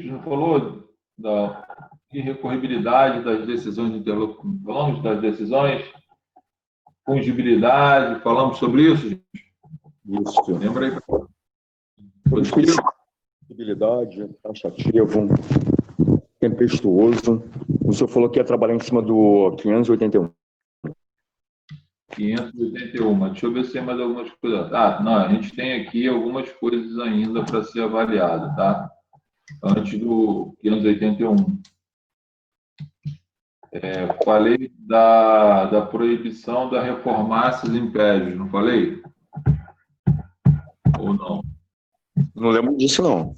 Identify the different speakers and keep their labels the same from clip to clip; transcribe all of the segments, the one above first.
Speaker 1: não falou da irrecorribilidade das decisões de interlocução, falamos das decisões, fungibilidade, falamos sobre isso, gente?
Speaker 2: Isso.
Speaker 1: Lembra aí?
Speaker 2: Possibilidade, taxativo, tempestuoso. O senhor falou que ia trabalhar em cima do 581.
Speaker 1: 581. Deixa eu ver se tem mais algumas coisas. Ah, não, a gente tem aqui algumas coisas ainda para ser avaliado, tá? Antes do 581. Falei da proibição da reformácias impérios, não falei? Ou não?
Speaker 2: Não lembro disso, não.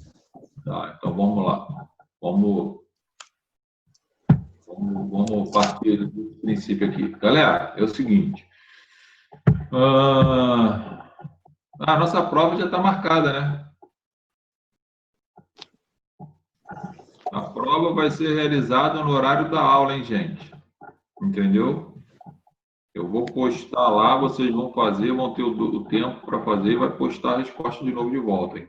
Speaker 1: Tá, então vamos lá. Vamos partir do princípio aqui. Galera, é o seguinte. A nossa prova já está marcada, né? A prova vai ser realizada no horário da aula, hein, gente? Entendeu? Eu vou postar lá, vocês vão fazer, vão ter o tempo para fazer e vai postar a resposta de novo de volta, hein?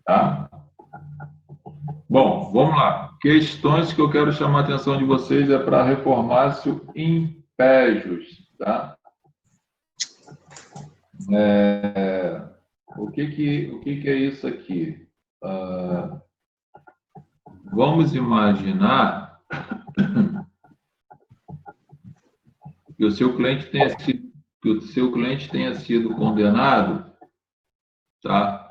Speaker 1: Tá? Bom, vamos lá. Questões que eu quero chamar a atenção de vocês é para reformácio impérios, tá? O que é isso aqui? Vamos imaginar que o seu cliente tenha sido condenado, tá?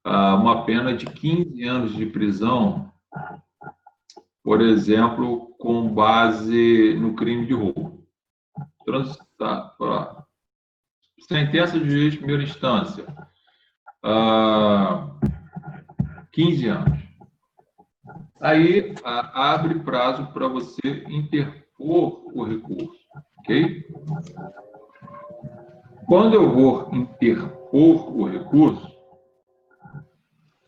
Speaker 1: A uma pena de 15 anos de prisão, por exemplo, com base no crime de roubo. Sentença de juiz de primeira instância. 15 anos. Aí abre prazo para você interpor o recurso, ok? Quando eu vou interpor o recurso,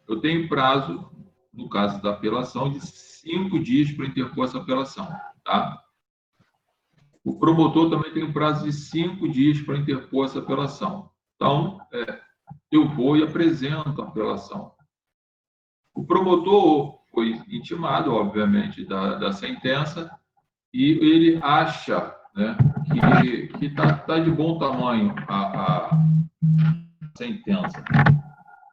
Speaker 1: eu tenho prazo, no caso da apelação, de 5 dias para interpor essa apelação, tá? O promotor também tem um prazo de 5 dias para interpor essa apelação. Então, eu vou e apresento a apelação. O promotor foi intimado, obviamente, da sentença e ele acha, né, que tá de bom tamanho a sentença.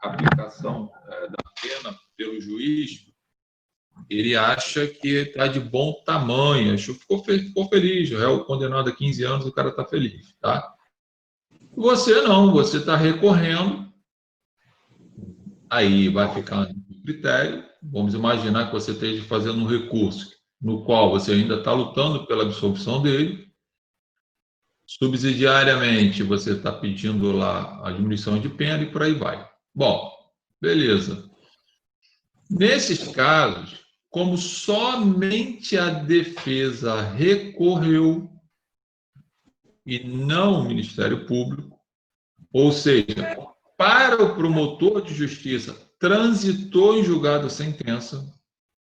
Speaker 1: A aplicação da pena pelo juiz, ele acha que está de bom tamanho, ficou feliz, o réu condenado a 15 anos, o cara está feliz, tá? Você não, você está recorrendo, aí vai ficar no critério. Vamos imaginar que você esteja fazendo um recurso no qual você ainda está lutando pela absolvição dele. Subsidiariamente, você está pedindo lá a diminuição de pena e por aí vai. Bom, beleza. Nesses casos, como somente a defesa recorreu e não o Ministério Público, ou seja, para o promotor de justiça, transitou em julgado a sentença,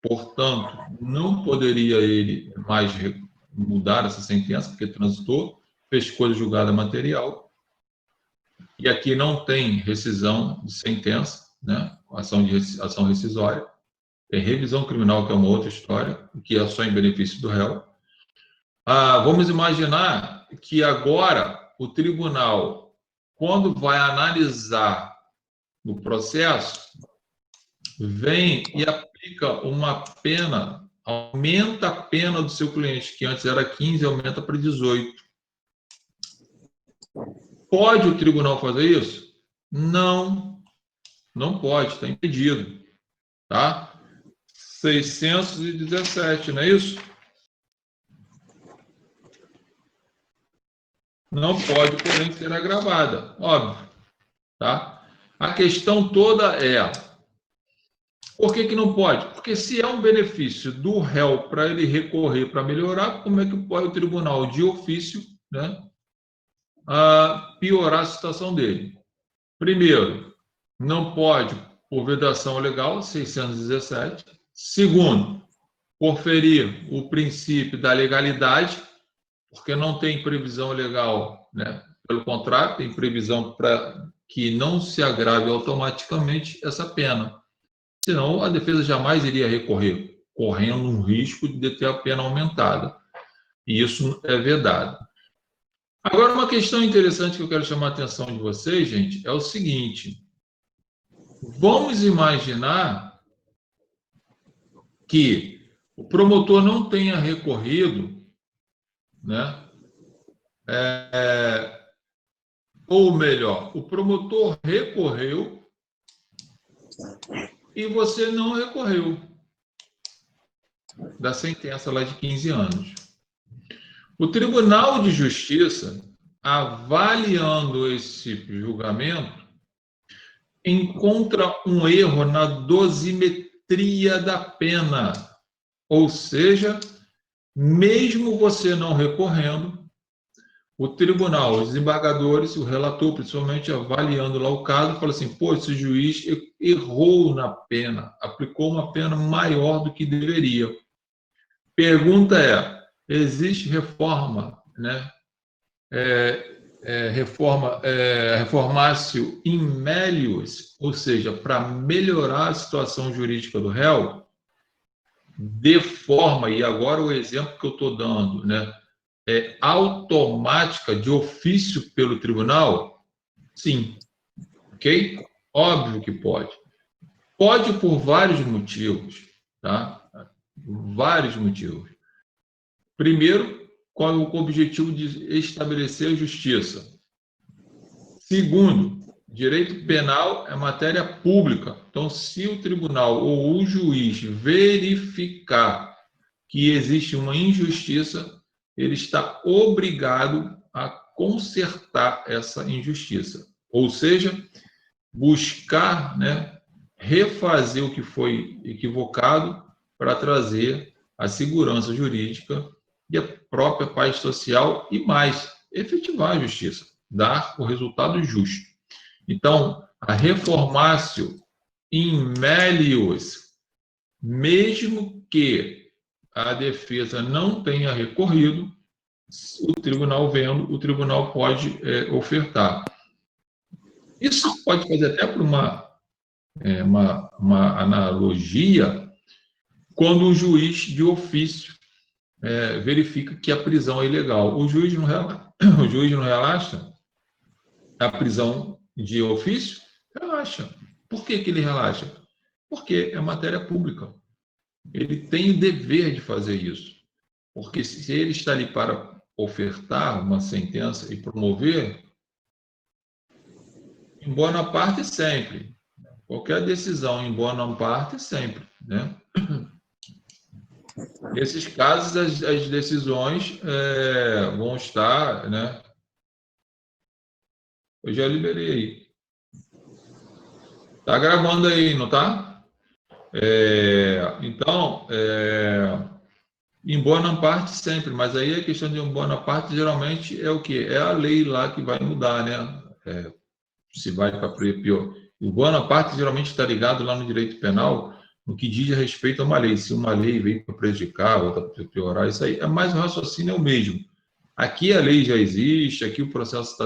Speaker 1: portanto, não poderia ele mais mudar essa sentença, porque transitou, fez coisa julgada material, e aqui não tem rescisão de sentença, né? Ação rescisória, tem revisão criminal, que é uma outra história, que é só em benefício do réu. Vamos imaginar que agora o tribunal, quando vai analisar o processo, vem e aplica uma pena, aumenta a pena do seu cliente, que antes era 15, aumenta para 18. Pode o tribunal fazer isso? Não, não pode, está impedido. Tá? 617, não é isso? Não pode, porém, ser agravada, óbvio. Tá? A questão toda é, por que não pode? Porque se é um benefício do réu para ele recorrer para melhorar, como é que pode o tribunal de ofício, né, piorar a situação dele? Primeiro, não pode por vedação legal, 617. Segundo, por ferir o princípio da legalidade, porque não tem previsão legal, né? Pelo contrário, tem previsão para que não se agrave automaticamente essa pena. Senão, a defesa jamais iria recorrer, correndo um risco de ter a pena aumentada. E isso é vedado. Agora, uma questão interessante que eu quero chamar a atenção de vocês, gente, é o seguinte. Vamos imaginar que o promotor não tenha recorrido, né? Ou melhor, o promotor recorreu e você não recorreu da sentença lá de 15 anos. O Tribunal de Justiça, avaliando esse julgamento, encontra um erro na dosimetria da pena. Ou seja, mesmo você não recorrendo, o tribunal, os desembargadores, o relator, principalmente, avaliando lá o caso, fala assim, pô, esse juiz errou na pena, aplicou uma pena maior do que deveria. Pergunta é, existe reforma, né? Reformatio in melius, ou seja, para melhorar a situação jurídica do réu, de forma, e agora o exemplo que eu estou dando, né? Automática, de ofício pelo tribunal? Sim. Ok? Óbvio que pode. Pode por vários motivos, tá? Vários motivos. Primeiro, qual é o objetivo de estabelecer a justiça? Segundo, direito penal é matéria pública. Então, se o tribunal ou o juiz verificar que existe uma injustiça, ele está obrigado a consertar essa injustiça. Ou seja, buscar, né, refazer o que foi equivocado para trazer a segurança jurídica e a própria paz social e mais, efetivar a justiça, dar o resultado justo. Então, a reformatio in melius, mesmo que a defesa não tenha recorrido, o tribunal vendo, o tribunal pode ofertar. Isso pode fazer até por uma analogia quando o juiz de ofício verifica que a prisão é ilegal. O juiz não relaxa a prisão de ofício? Relaxa. Por que ele relaxa? Porque é matéria pública. Ele tem o dever de fazer isso. Porque se ele está ali para ofertar uma sentença e promover, em boa parte sempre. Qualquer decisão em boa parte sempre, né? Nesses casos, as decisões vão estar, né? Eu já liberei aí. Tá gravando aí, não tá? Então, em boa parte sempre, mas aí a questão de em boa parte geralmente é o quê? É a lei lá que vai mudar, né? Se vai para pior. Em boa parte geralmente está ligado lá no direito penal, no que diz respeito a uma lei. Se uma lei veio para prejudicar, outra para piorar, isso aí é mais o raciocínio é o mesmo. Aqui a lei já existe, aqui o processo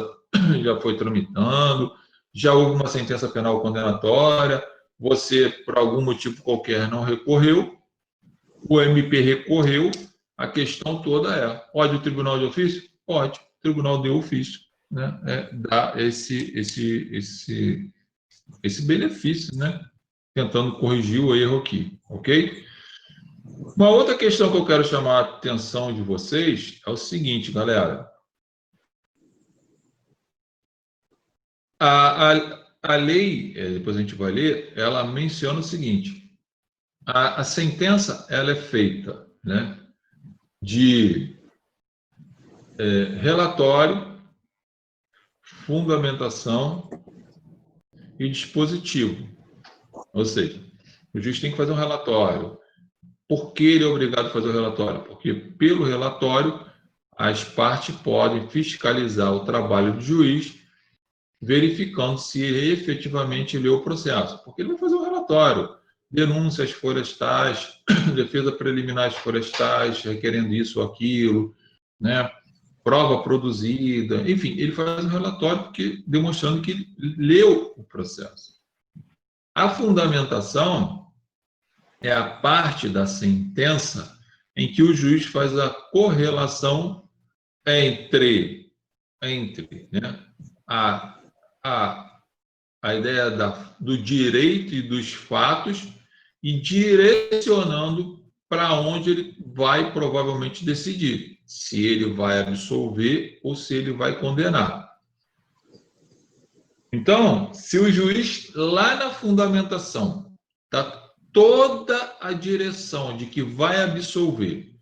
Speaker 1: já foi tramitando, já houve uma sentença penal condenatória, você, por algum motivo qualquer, não recorreu, o MP recorreu, a questão toda é, pode o tribunal de ofício? Pode, o tribunal de ofício, né? Dá esse benefício, né? Tentando corrigir o erro aqui, ok? Uma outra questão que eu quero chamar a atenção de vocês é o seguinte, galera. A lei, depois a gente vai ler, ela menciona o seguinte: a sentença ela é feita, né, de relatório, fundamentação e dispositivo. Ou seja, o juiz tem que fazer um relatório. Por que ele é obrigado a fazer o relatório? Porque, pelo relatório, as partes podem fiscalizar o trabalho do juiz, verificando se ele efetivamente leu o processo. Porque ele vai fazer um relatório, denúncias florestais, defesa preliminar florestais, requerendo isso ou aquilo, né? prova produzida, enfim, ele faz um relatório demonstrando que ele leu o processo. A fundamentação é a parte da sentença em que o juiz faz a correlação entre né, a ideia do direito e dos fatos e direcionando para onde ele vai provavelmente decidir, se ele vai absolver ou se ele vai condenar. Então, se o juiz, lá na fundamentação, dá toda a direção de que vai absolver,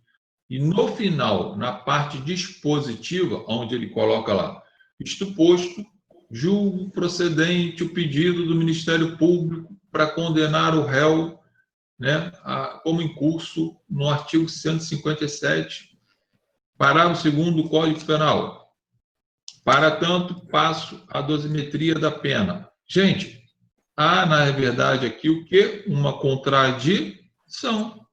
Speaker 1: e no final, na parte dispositiva, onde ele coloca lá, isto posto, julgo procedente o pedido do Ministério Público para condenar o réu, né, como em curso no artigo 157, parágrafo 2º do Código Penal. Para tanto, passo à dosimetria da pena. Gente, há, na verdade, aqui o quê? Uma contradição.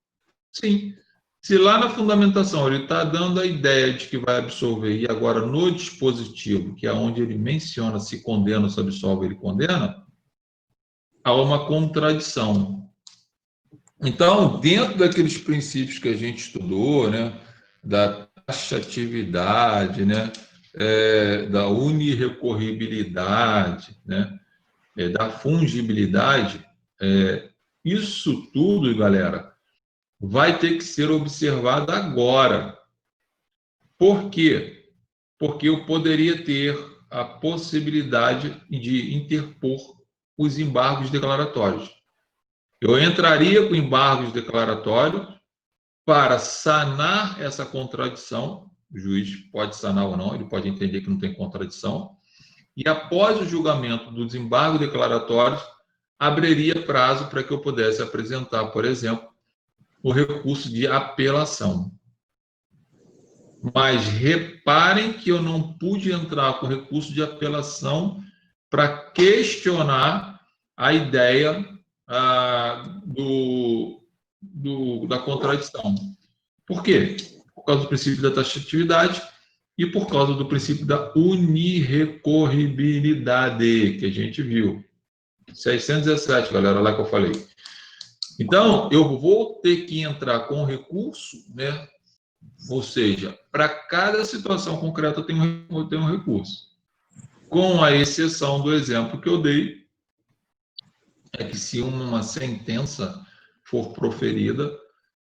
Speaker 1: Sim. Se lá na fundamentação ele está dando a ideia de que vai absolver, e agora no dispositivo, que é onde ele menciona se condena ou se absolve, ele condena, há uma contradição. Então, dentro daqueles princípios que a gente estudou, né, da taxatividade, né, da unirrecorribilidade, né, da fungibilidade, isso tudo, galera, vai ter que ser observado agora. Por quê? Porque eu poderia ter a possibilidade de interpor os embargos declaratórios. Eu entraria com embargos declaratórios para sanar essa contradição. O juiz pode sanar ou não, ele pode entender que não tem contradição. E após o julgamento dos embargos declaratórios, abriria prazo para que eu pudesse apresentar, por exemplo, o recurso de apelação. Mas reparem que eu não pude entrar com recurso de apelação para questionar a ideia da contradição. Por quê? Por causa do princípio da taxatividade e por causa do princípio da unirrecorribilidade, que a gente viu. 617, galera, lá que eu falei. Então, eu vou ter que entrar com recurso, né? Ou seja, para cada situação concreta eu tenho um recurso. Com a exceção do exemplo que eu dei, é que se uma sentença for proferida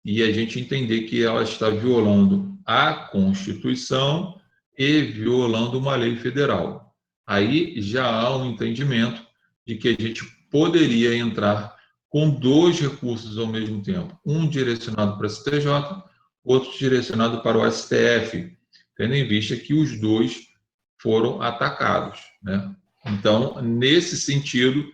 Speaker 1: e a gente entender que ela está violando a Constituição e violando uma lei federal, aí já há um entendimento de que a gente poderia entrar com 2 recursos ao mesmo tempo, um direcionado para o STJ, outro direcionado para o STF, tendo em vista que os 2 foram atacados, né? Então, nesse sentido,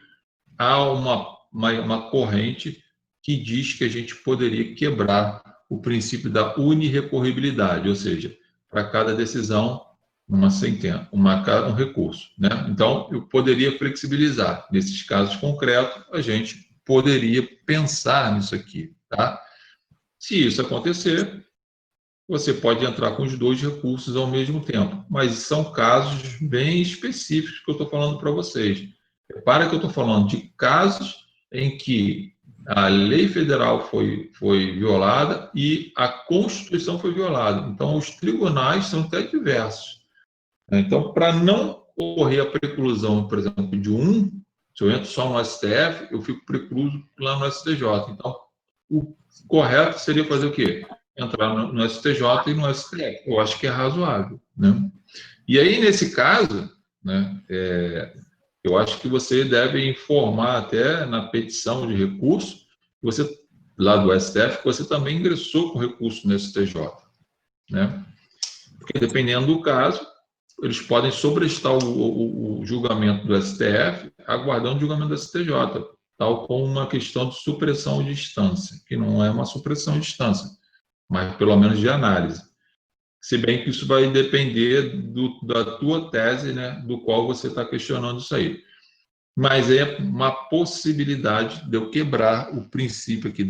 Speaker 1: há uma corrente que diz que a gente poderia quebrar o princípio da unirrecorribilidade, ou seja, para cada decisão, uma sentença, um recurso, né? Então, eu poderia flexibilizar. Nesses casos concretos, a gente poderia pensar nisso aqui, tá? Se isso acontecer, você pode entrar com os 2 recursos ao mesmo tempo, mas são casos bem específicos que eu estou falando para vocês. Repara que eu estou falando de casos em que a lei federal foi violada e a Constituição foi violada. Então, os tribunais são até diversos. Então, para não ocorrer a preclusão, por exemplo, de se eu entro só no STF, eu fico precluso lá no STJ. Então, o correto seria fazer o quê? Entrar no STJ e no STF. Eu acho que é razoável, né? E aí, nesse caso, né, eu acho que você deve informar até na petição de recurso, você, lá do STF, que você também ingressou com recurso no STJ, né? Porque dependendo do caso, eles podem sobrestar o julgamento do STF, aguardando o julgamento do STJ, tal como uma questão de supressão de instância, que não é uma supressão de instância, mas pelo menos de análise. Se bem que isso vai depender da tua tese, né, do qual você está questionando isso aí. Mas é uma possibilidade de eu quebrar o princípio aqui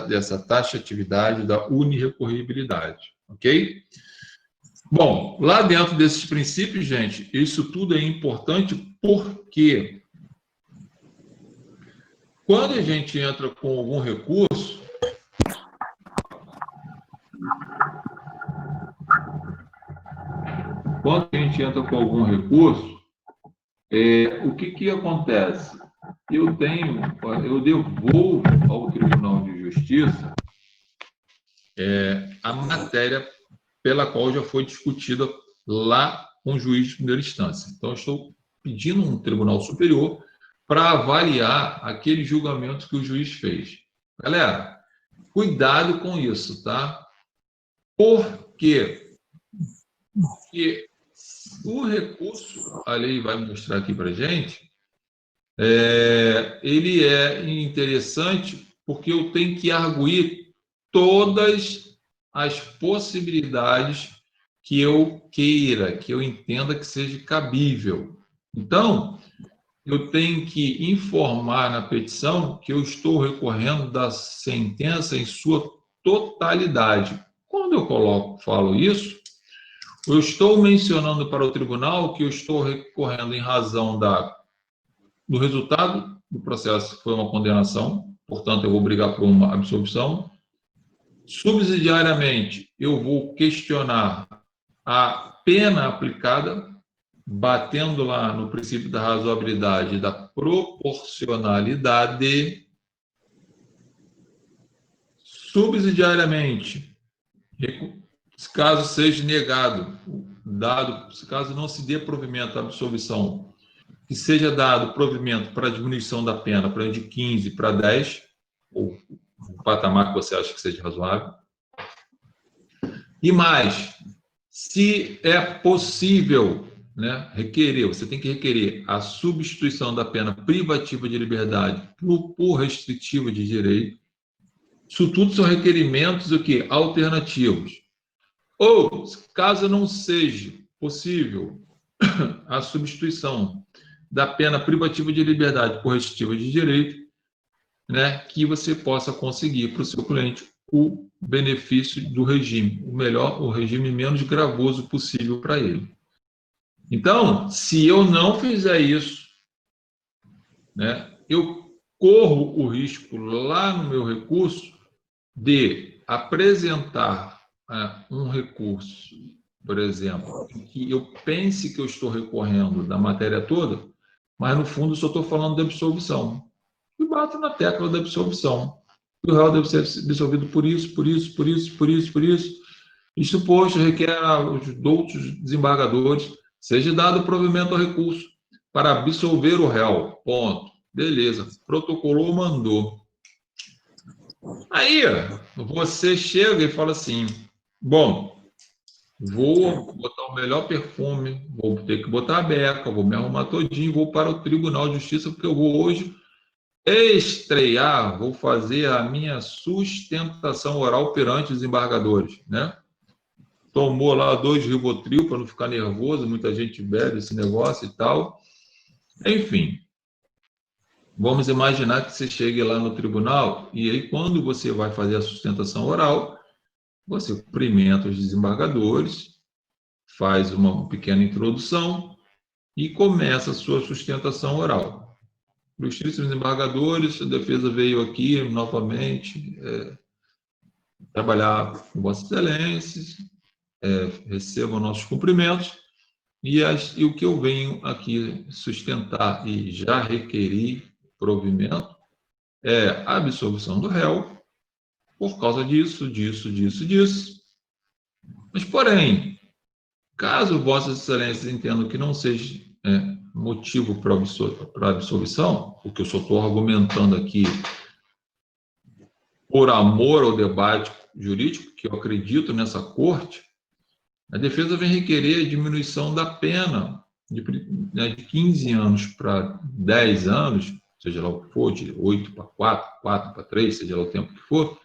Speaker 1: dessa taxatividade, da unirrecorribilidade, ok? Bom, lá dentro desses princípios, gente, isso tudo é importante porque quando a gente entra com algum recurso, o que acontece? Eu devolvo ao Tribunal de Justiça a matéria pela qual já foi discutida lá com o juiz de primeira instância. Então, eu estou pedindo um tribunal superior para avaliar aquele julgamento que o juiz fez. Galera, cuidado com isso, tá? Por quê? Porque o recurso, a lei vai mostrar aqui para a gente, ele é interessante porque eu tenho que arguir todas as possibilidades que eu queira, que eu entenda que seja cabível. Então, eu tenho que informar na petição que eu estou recorrendo da sentença em sua totalidade. Quando eu falo isso, eu estou mencionando para o tribunal que eu estou recorrendo em razão do resultado do processo, que foi uma condenação, portanto, eu vou brigar por uma absolvição. Subsidiariamente, eu vou questionar a pena aplicada, batendo lá no princípio da razoabilidade e da proporcionalidade. Subsidiariamente, se caso seja negado, se caso não se dê provimento à absolvição, que seja dado provimento para a diminuição da pena para de 15 para 10, ou o patamar que você acha que seja razoável. E mais, se é possível, né, você tem que requerer a substituição da pena privativa de liberdade por restritiva de direito. Isso tudo são requerimentos alternativos. Ou, caso não seja possível a substituição da pena privativa de liberdade por restritiva de direito, né, que você possa conseguir para o seu cliente o benefício do regime, o regime menos gravoso possível para ele. Então, se eu não fizer isso, né, eu corro o risco lá no meu recurso de apresentar um recurso, por exemplo, em que eu pense que eu estou recorrendo da matéria toda, mas no fundo só estou falando de absolvição. E bato na tecla da absolvição. O réu deve ser absolvido por isso, por isso, por isso, por isso, por isso. Isto posto, requer aos outros desembargadores seja dado provimento ao recurso para absolver o réu. Ponto. Beleza. Protocolou, mandou. Aí, você chega e fala assim, bom, vou botar o melhor perfume, vou ter que botar a beca, vou me arrumar todinho, vou para o Tribunal de Justiça, porque eu vou hoje estrear, vou fazer a minha sustentação oral perante os embargadores, né? Tomou lá 2 Rivotril para não ficar nervoso, muita gente bebe esse negócio e tal. Enfim, vamos imaginar que você chegue lá no tribunal e aí quando você vai fazer a sustentação oral, você cumprimenta os desembargadores, faz uma pequena introdução e começa a sua sustentação oral. Ilustríssimos desembargadores, a defesa veio aqui novamente trabalhar com Vossas Excelências, recebam nossos cumprimentos, e o que eu venho aqui sustentar e já requeri provimento é a absolvição do réu por causa disso, disso, disso, disso. Mas, porém, caso Vossas Excelências entendam que não seja motivo para absolvição, porque eu só estou argumentando aqui por amor ao debate jurídico, que eu acredito nessa corte, a defesa vem requerer a diminuição da pena de 15 anos para 10 anos, seja lá o que for, de 8 para 4, 4 para 3, seja lá o tempo que for,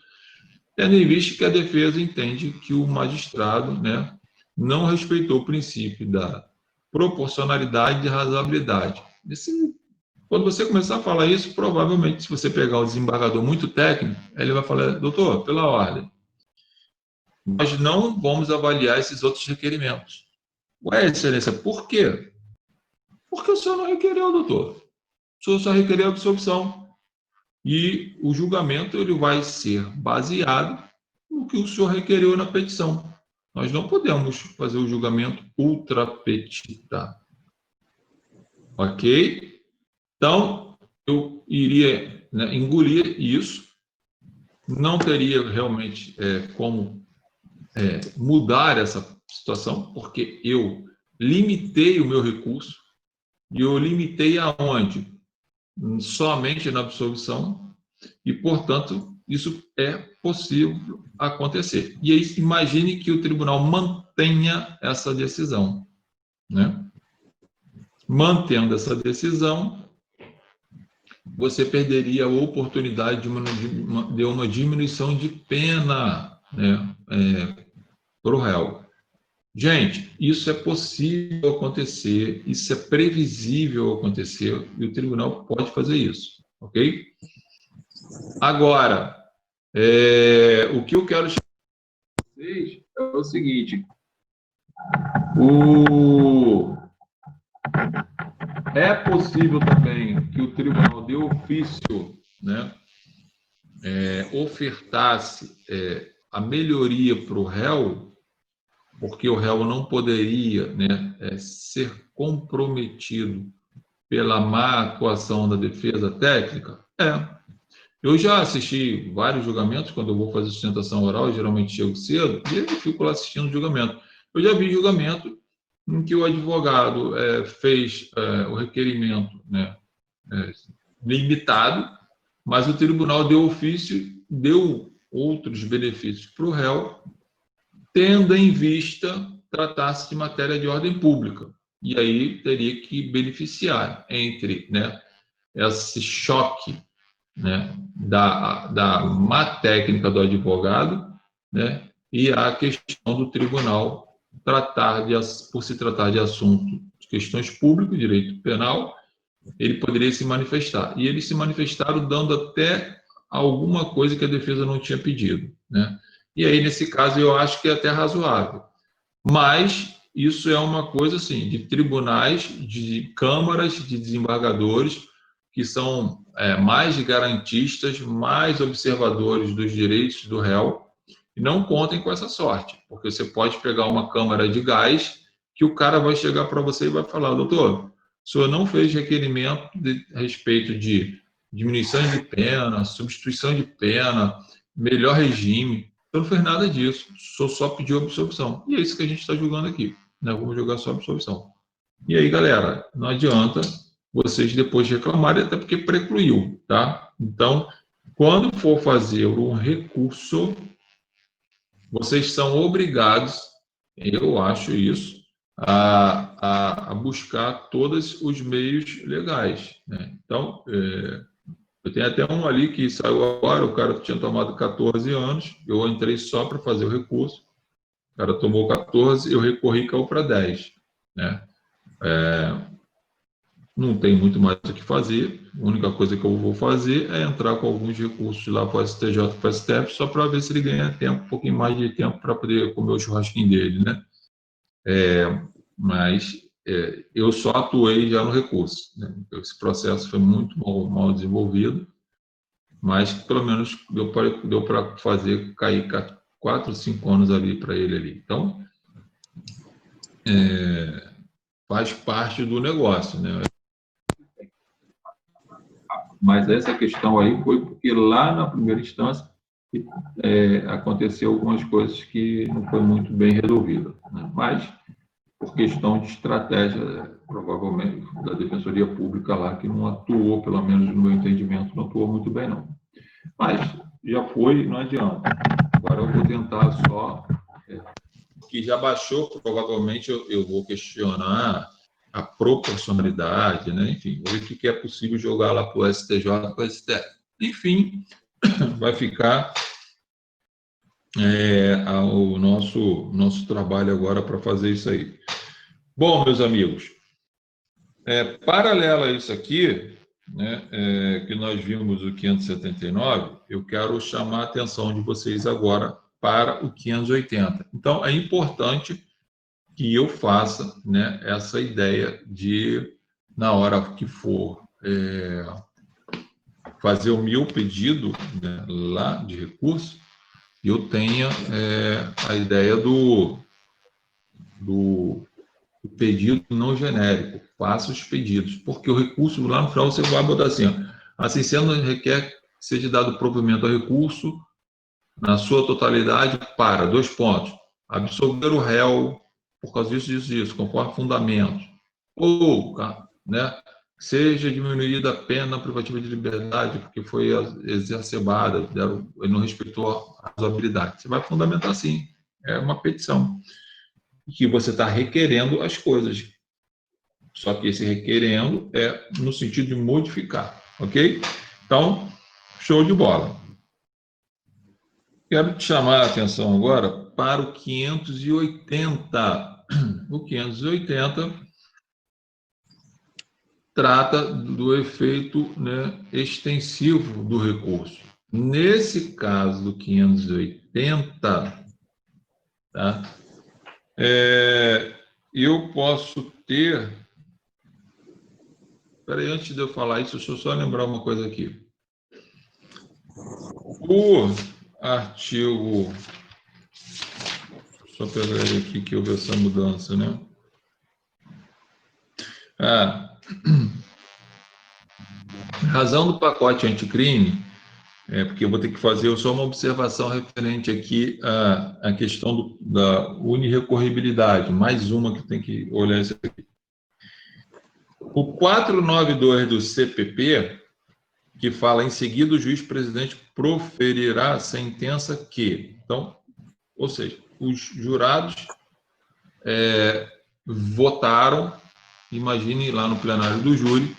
Speaker 1: tendo em vista que a defesa entende que o magistrado, né, não respeitou o princípio da proporcionalidade e razoabilidade. Quando você começar a falar isso, provavelmente, se você pegar o desembargador muito técnico, ele vai falar, doutor, pela ordem, nós não vamos avaliar esses outros requerimentos. Ué, excelência, por quê? Porque o senhor não requereu, doutor. O senhor só requereu a absolvição. E o julgamento ele vai ser baseado no que o senhor requereu na petição. Nós não podemos fazer o julgamento ultra petita. Ok? Então, eu iria, né, engolir isso. Não teria realmente como mudar essa situação, porque eu limitei o meu recurso e eu limitei aonde? Somente na absolvição e, portanto, isso é possível acontecer. E aí, imagine que o tribunal mantenha essa decisão, né? Mantendo essa decisão, você perderia a oportunidade de uma diminuição de pena, né, para o réu. Gente, isso é possível acontecer, isso é previsível acontecer, e o tribunal pode fazer isso, ok? Agora, o que eu quero chamar vocês é o seguinte: é possível também que o tribunal de ofício, né, ofertasse a melhoria para o réu, porque o réu não poderia, né, ser comprometido pela má atuação da defesa técnica? Eu já assisti vários julgamentos, quando eu vou fazer sustentação oral, geralmente chego cedo, e eu fico lá assistindo o julgamento. Eu já vi julgamento em que o advogado fez o requerimento, né, limitado, mas o tribunal de ofício deu outros benefícios para o réu, tendo em vista tratar-se de matéria de ordem pública. E aí teria que beneficiar entre, né, esse choque, né, da má técnica do advogado, né, e a questão do tribunal por se tratar de assunto de questões públicas, direito penal, ele poderia se manifestar. E eles se manifestaram dando até alguma coisa que a defesa não tinha pedido, né? E aí, nesse caso, eu acho que é até razoável. Mas isso é uma coisa, assim, de tribunais, de câmaras de desembargadores, que são mais garantistas, mais observadores dos direitos do réu, e não contem com essa sorte, porque você pode pegar uma câmara de gás que o cara vai chegar para você e vai falar: doutor, o senhor não fez requerimento a respeito de diminuição de pena, substituição de pena, melhor regime. Eu não fez nada disso, só pediu absolvição. E é isso que a gente está julgando aqui, né? Vamos jogar só absolvição. E aí, galera, não adianta vocês depois reclamarem, até porque precluiu, tá? Então, quando for fazer um recurso, vocês são obrigados, eu acho isso, a buscar todos os meios legais, né? Então, eu tenho até um ali que saiu agora, o cara tinha tomado 14 anos, eu entrei só para fazer o recurso, o cara tomou 14, eu recorri e caiu para 10, né? Não tem muito mais o que fazer, a única coisa que eu vou fazer é entrar com alguns recursos lá para o STJ e para o STF, só para ver se ele ganha tempo, um pouquinho mais de tempo para poder comer o churrasquinho dele, né? Mas eu só atuei já no recurso, né? Esse processo foi muito mal desenvolvido, mas pelo menos deu para fazer cair 4, 5 anos ali para ele ali. Então, faz parte do negócio, né? Mas essa questão aí foi porque lá na primeira instância aconteceu algumas coisas que não foi muito bem resolvida, né? Mas por questão de estratégia, provavelmente, da Defensoria Pública lá, que não atuou, pelo menos no meu entendimento, não atuou muito bem, não. Mas já foi, não adianta. Agora eu vou tentar só... que já baixou, provavelmente eu vou questionar a proporcionalidade, né? Enfim, ver o que é possível jogar lá para o STJ, para o STF. Enfim, vai ficar o nosso trabalho agora para fazer isso aí. Bom, meus amigos, paralelo a isso aqui, né, que nós vimos o 579, eu quero chamar a atenção de vocês agora para o 580. Então, é importante que eu faça, né, essa ideia de, na hora que for fazer o meu pedido, né, lá de recurso, eu tenha a ideia do pedido não genérico. Faça os pedidos, porque o recurso, lá no final, você vai botar assim, assim sendo, requer que seja dado provimento ao recurso na sua totalidade para, 2 pontos, absolver o réu por causa disso, conforme fundamento. Ou, né, seja diminuída a pena privativa de liberdade, porque foi exacerbada, ele não respeitou a razoabilidade. Você vai fundamentar assim. É uma petição. Que você está requerendo as coisas. Só que esse requerendo é no sentido de modificar. Ok? Então, show de bola. Quero te chamar a atenção agora para o 580. O 580 trata do efeito, né, extensivo do recurso. Nesse caso do 580, tá? Eu posso ter... Peraí, antes de eu falar isso, deixa eu só lembrar uma coisa aqui. O artigo... Só pegar ele aqui que houve essa mudança, né? Razão do pacote anticrime, porque eu vou ter que fazer só uma observação referente aqui à questão da unirrecorribilidade, mais uma que tem que olhar isso aqui. O 492 do CPP, que fala em seguida o juiz-presidente proferirá a sentença que... Então, ou seja, os jurados votaram, imagine lá no plenário do júri,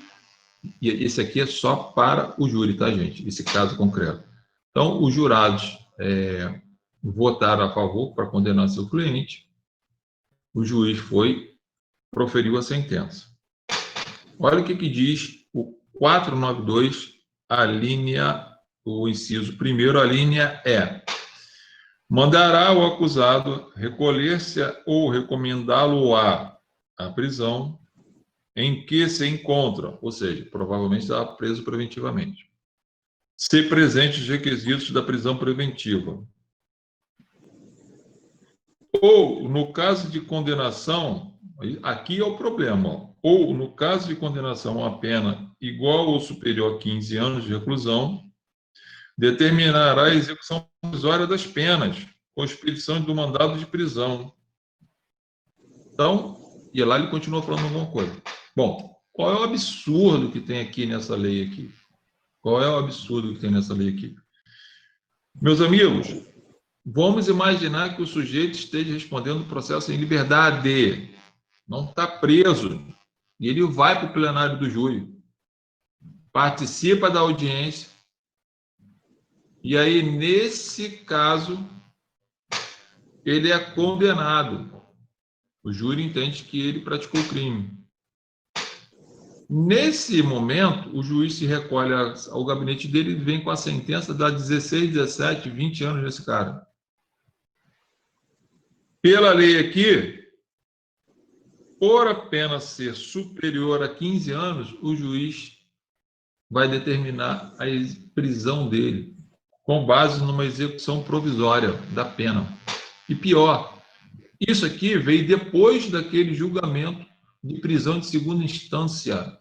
Speaker 1: e esse aqui é só para o júri, tá, gente? Esse caso concreto. Então, os jurados votaram a favor para condenar seu cliente, o juiz proferiu a sentença. Olha o que diz o 492, o inciso primeiro, a linha E. Mandará o acusado recolher-se ou recomendá-lo-á à prisão em que se encontra, ou seja, provavelmente está preso preventivamente, se presentes os requisitos da prisão preventiva. Ou, no caso de condenação, aqui é o problema, ou no caso de condenação a pena igual ou superior a 15 anos de reclusão, determinará a execução provisória das penas, com expedição do mandado de prisão. Então, e lá ele continua falando alguma coisa. Bom, qual é o absurdo que tem aqui nessa lei aqui? Qual é o absurdo que tem nessa lei aqui? Meus amigos, vamos imaginar que o sujeito esteja respondendo o processo em liberdade, não está preso, e ele vai para o plenário do júri, participa da audiência, e aí, nesse caso, ele é condenado. O júri entende que ele praticou o crime. Nesse momento, o juiz se recolhe ao gabinete dele e vem com a sentença, dá 16, 17, 20 anos nesse cara. Pela lei aqui, por a pena ser superior a 15 anos, o juiz vai determinar a prisão dele, com base numa execução provisória da pena. E pior, isso aqui veio depois daquele julgamento de prisão de segunda instância,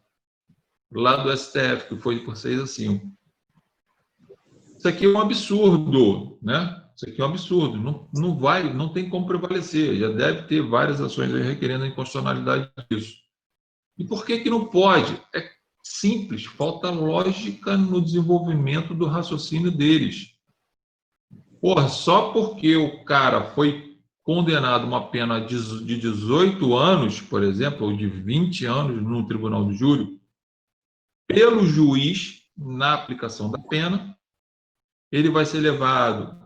Speaker 1: lá do STF, que foi por 6-5. Isso aqui é um absurdo, né? Isso aqui é um absurdo. Não tem como prevalecer. Já deve ter várias ações aí requerendo a inconstitucionalidade disso. E por que não pode? É simples, falta lógica no desenvolvimento do raciocínio deles. Porra, só porque o cara foi condenado a uma pena de 18 anos, por exemplo, ou de 20 anos no tribunal do júri, pelo juiz, na aplicação da pena, ele vai ser levado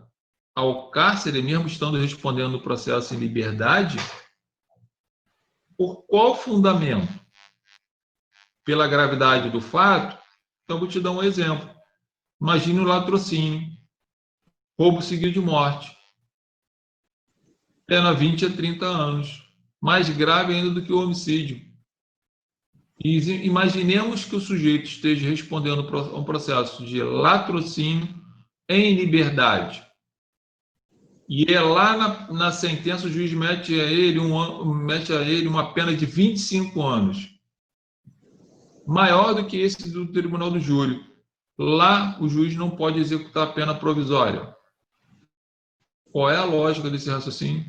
Speaker 1: ao cárcere, mesmo estando respondendo o processo em liberdade? Por qual fundamento? Pela gravidade do fato? Então, vou te dar um exemplo. Imagine o latrocínio, roubo seguido de morte. pena 20 a 30 anos. Mais grave ainda do que o homicídio. E imaginemos que o sujeito esteja respondendo a um processo de latrocínio em liberdade. E é lá na sentença o juiz mete a ele uma pena de 25 anos. Maior do que esse do tribunal do júri. Lá o juiz não pode executar a pena provisória. Qual é a lógica desse raciocínio?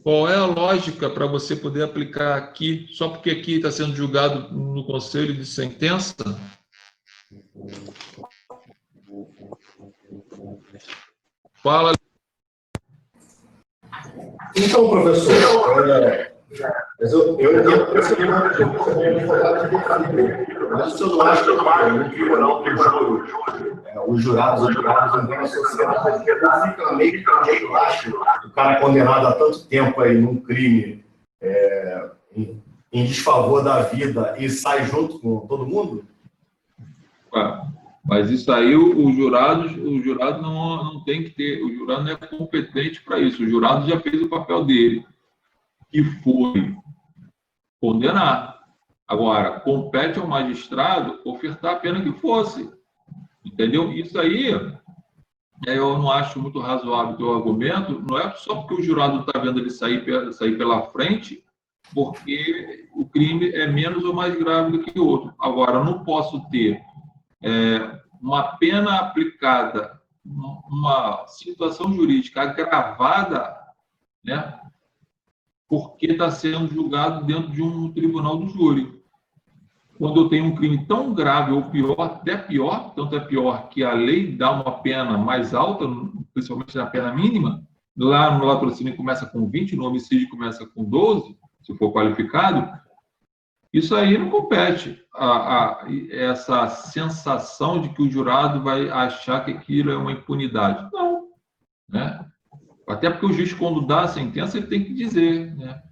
Speaker 1: Qual é a lógica para você poder aplicar aqui, só porque aqui está sendo julgado no conselho de sentença? Fala.
Speaker 3: Então, professor, mas eu entendo que você não é um advogado de defesa, mas o senhor não acha que no tribunal do júri, os jurados andam na sociedade, fica meio que baixo, o cara condenado há tanto tempo aí num crime em desfavor da vida e sai junto com todo mundo?
Speaker 1: Mas isso aí o jurado não tem que ter, o jurado não é competente para isso, o jurado já fez o papel dele, que foi condenar. Agora, compete ao magistrado ofertar a pena que fosse, entendeu? Isso aí, eu não acho muito razoável o teu argumento, não é só porque o jurado está vendo ele sair pela frente, porque o crime é menos ou mais grave do que o outro. Agora, eu não posso ter uma pena aplicada, uma situação jurídica agravada, né, porque está sendo julgado dentro de um tribunal do júri. Quando eu tenho um crime tão grave, ou pior, até pior, tanto é pior que a lei dá uma pena mais alta, principalmente na pena mínima, lá no latrocínio começa com 20, no homicídio começa com 12, se for qualificado. Isso aí não compete essa sensação de que o jurado vai achar que aquilo é uma impunidade. Não. Né? Até porque o juiz, quando dá a sentença, ele tem que dizer, né?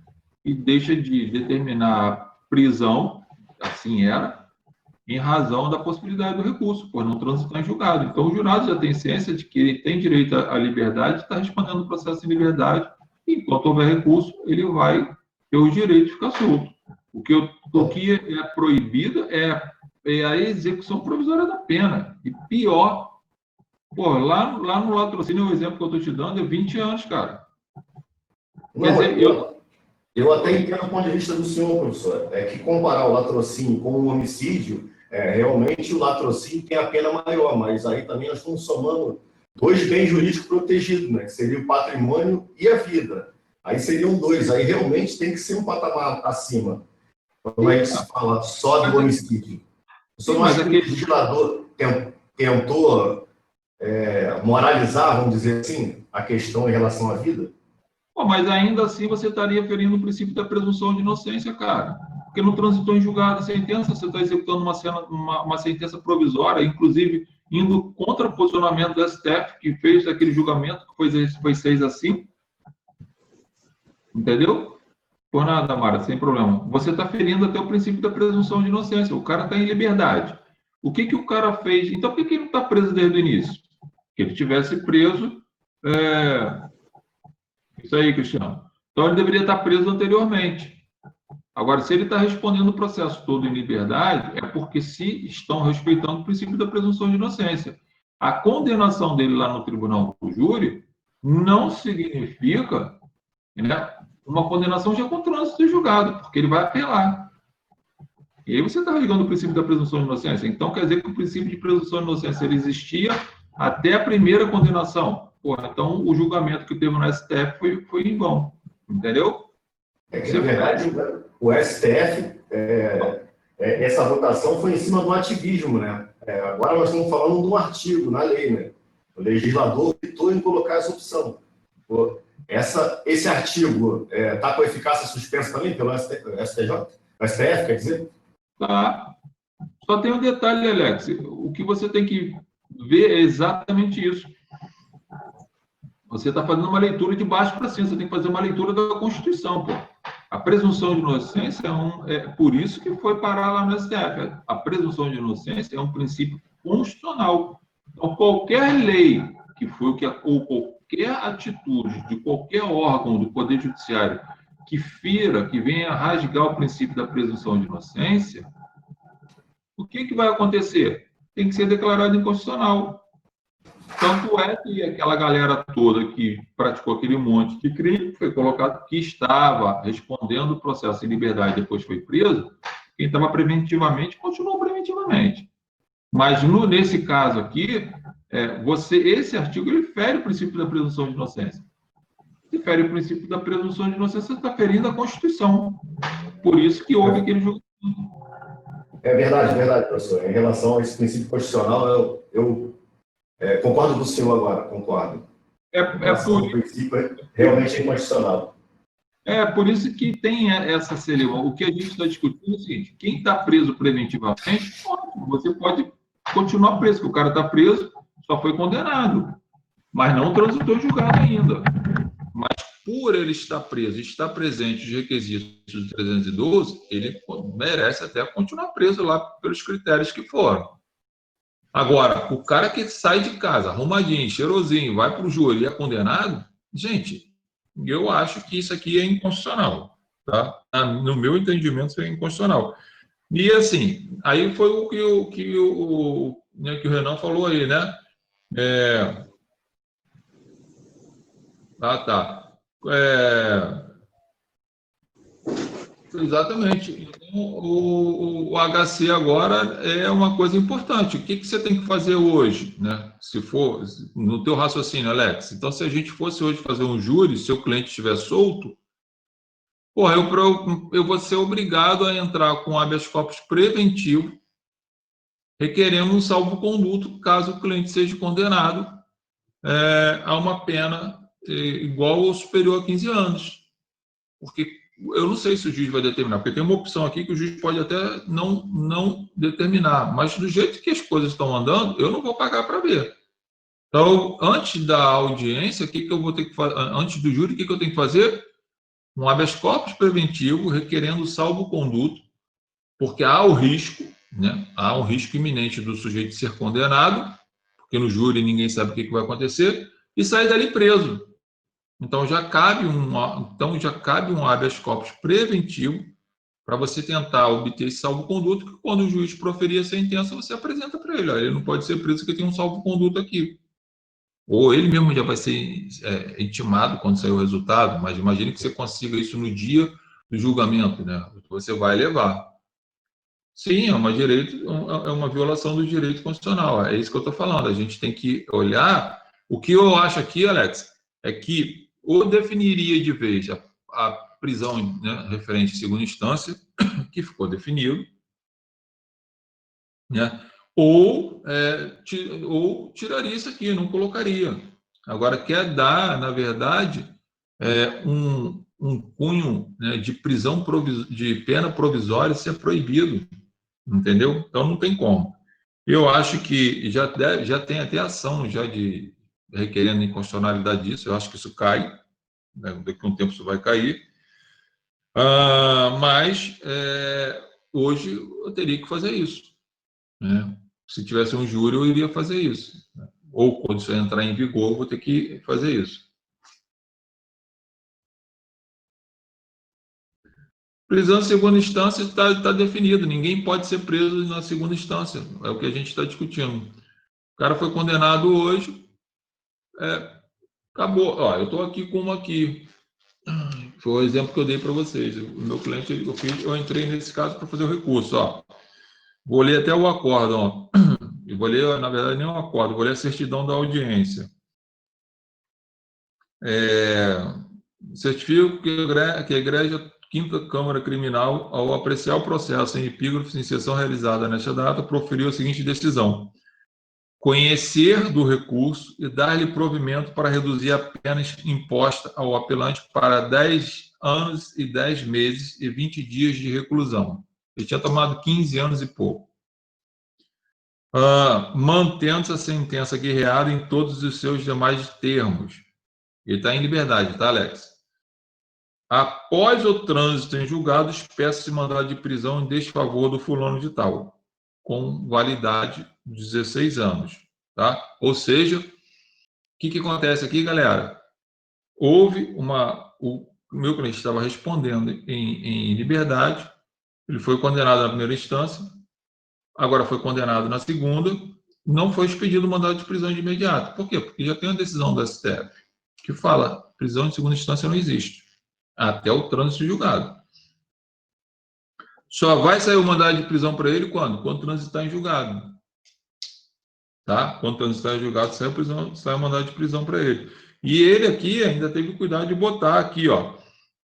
Speaker 1: E deixa de determinar prisão, assim era, em razão da possibilidade do recurso, por não transitar em julgado. Então, o jurado já tem ciência de que ele tem direito à liberdade, está respondendo o processo em liberdade, e enquanto houver recurso, ele vai ter o direito de ficar solto. O que é proibido é a execução provisória da pena. E pior, lá no latrocínio, o exemplo que eu estou te dando é 20 anos, cara.
Speaker 3: Não, quer dizer, eu até entendo o ponto de vista do senhor, professor. É que comparar o latrocínio com o homicídio, realmente o latrocínio tem a pena maior, mas aí também nós estamos somando dois bens jurídicos protegidos, né? Que seria o patrimônio e a vida. Aí seriam dois. Aí realmente tem que ser um patamar acima. Como é que se fala só do homicídio? O senhor não acha que o legislador tentou moralizar, vamos dizer assim, a questão em relação à vida?
Speaker 1: Mas ainda assim você estaria ferindo o princípio da presunção de inocência, cara. Porque não transitou em julgado a sentença, você está executando uma sentença provisória, inclusive indo contra o posicionamento do STF, que fez aquele julgamento, que foi 6-5. Entendeu? Por nada, Mara, sem problema. Você está ferindo até o princípio da presunção de inocência. O cara está em liberdade. O que o cara fez? Então, por que ele não está preso desde o início? Que ele tivesse preso... Isso aí, Cristiano. Então, ele deveria estar preso anteriormente. Agora, se ele está respondendo o processo todo em liberdade, é porque se estão respeitando o princípio da presunção de inocência. A condenação dele lá no tribunal do júri não significa, né, uma condenação já com trânsito de julgado, porque ele vai apelar. E aí você está ligando o princípio da presunção de inocência. Então, quer dizer que o princípio de presunção de inocência ele existia até a primeira condenação. Então, o julgamento que teve no STF foi em vão. Entendeu?
Speaker 3: Na verdade, o STF, essa votação foi em cima do ativismo, né? Agora nós estamos falando de um artigo na lei, né? O legislador optou em colocar essa opção. Esse artigo está com eficácia suspensa também pelo STJ? O STF, quer dizer?
Speaker 1: Tá. Só tem um detalhe, Alex. O que você tem que ver é exatamente isso. Você está fazendo uma leitura de baixo para cima. Você tem que fazer uma leitura da Constituição, pô. A presunção de inocência por isso que foi parar lá no STF. A presunção de inocência é um princípio constitucional. Então, qualquer lei qualquer atitude de qualquer órgão do Poder Judiciário que fira, que venha rasgar o princípio da presunção de inocência, o que vai acontecer? Tem que ser declarado inconstitucional. Tanto é que aquela galera toda que praticou aquele monte de crime foi colocado, que estava respondendo o processo em liberdade e depois foi preso, quem estava preventivamente continuou preventivamente. Mas nesse caso aqui, esse artigo ele fere o princípio da presunção de inocência. Se fere o princípio da presunção de inocência, você está ferindo a Constituição. Por isso que houve aquele julgamento.
Speaker 3: É verdade, professor. Em relação a esse princípio constitucional, eu concordo com o senhor agora, concordo. O princípio realmente é inconstitucional.
Speaker 1: Por isso que tem essa celeuma. O que a gente está discutindo é o seguinte: quem está preso preventivamente, você pode continuar preso, porque o cara está preso, só foi condenado, mas não transitou em julgado ainda. Mas por ele estar preso, estar presente os requisitos do 312, ele merece até continuar preso lá pelos critérios que foram. Agora, o cara que sai de casa, arrumadinho, cheirosinho, vai para o júri e é condenado, gente, eu acho que isso aqui é inconstitucional, tá? No meu entendimento, isso é inconstitucional. E assim, aí foi o que o Renan falou aí, né? Tá. Exatamente. Então, o HC agora é uma coisa importante. O que você tem que fazer hoje, né? Se for no teu raciocínio, Alex. Então, se a gente fosse hoje fazer um júri, se o cliente estiver solto, eu vou ser obrigado a entrar com habeas corpus preventivo, requerendo um salvo-conduto, caso o cliente seja condenado a uma pena igual ou superior a 15 anos. Porque eu não sei se o juiz vai determinar, porque tem uma opção aqui que o juiz pode até não determinar, mas do jeito que as coisas estão andando, eu não vou pagar para ver. Então, antes da audiência, o que eu vou ter que fazer? Antes do júri, o que eu tenho que fazer? Um habeas corpus preventivo, requerendo salvo-conduto, porque há o risco, né? Há um risco iminente do sujeito ser condenado, porque no júri ninguém sabe o que vai acontecer, e sair dali preso. Então, já cabe um habeas corpus preventivo para você tentar obter esse salvo-conduto, que quando o juiz proferir a sentença, você apresenta para ele. Ele não pode ser preso porque tem um salvo-conduto aqui. Ou ele mesmo já vai ser intimado quando sair o resultado, mas imagine que você consiga isso no dia do julgamento, né? Você vai levar. Sim, é uma violação do direito constitucional. É isso que eu estou falando. A gente tem que olhar. O que eu acho aqui, Alex, é que ou definiria de vez a prisão, né, referente à segunda instância, que ficou definido, né, ou tiraria isso aqui, não colocaria. Agora, quer dar, na verdade, um cunho, né, de prisão de pena provisória ser proibido, entendeu? Então, não tem como. Eu acho que já tem até ação já de requerendo inconstitucionalidade disso, eu acho que isso cai, né? Daqui a um tempo isso vai cair, mas hoje eu teria que fazer isso, né? Se tivesse um júri, eu iria fazer isso, né? Ou quando isso entrar em vigor, eu vou ter que fazer isso. Prisão em segunda instância está definido, ninguém pode ser preso na segunda instância, é o que a gente está discutindo. O cara foi condenado hoje, acabou. Ó, eu estou aqui com uma aqui. Foi o exemplo que eu dei para vocês. O meu cliente, eu entrei nesse caso para fazer o recurso. Ó. Vou ler até o acórdão. Eu vou ler, na verdade, nem o acórdão, vou ler a certidão da audiência. Certifico que a Igreja Quinta Câmara Criminal, ao apreciar o processo em epígrafes em sessão realizada nesta data, proferiu a seguinte decisão: conhecer do recurso e dar-lhe provimento para reduzir a pena imposta ao apelante para 10 anos e 10 meses e 20 dias de reclusão. Ele tinha tomado 15 anos e pouco. Mantendo-se a sentença guerreada em todos os seus demais termos. Ele está em liberdade, tá, Alex? Após o trânsito em julgado, peça-se mandado de prisão em desfavor do fulano de tal, com validade de 16 anos. Tá? Ou seja, que acontece aqui, galera? Houve o meu cliente estava respondendo em liberdade, ele foi condenado na primeira instância, agora foi condenado na segunda, não foi expedido o mandado de prisão de imediato. Por quê? Porque já tem uma decisão do STF que fala prisão de segunda instância não existe, até o trânsito julgado. Só vai sair o mandado de prisão para ele quando? Quando transitar em julgado. Tá? Quando transitar em julgado, sai o mandado de prisão para ele. E ele aqui ainda teve cuidado de botar aqui, ó,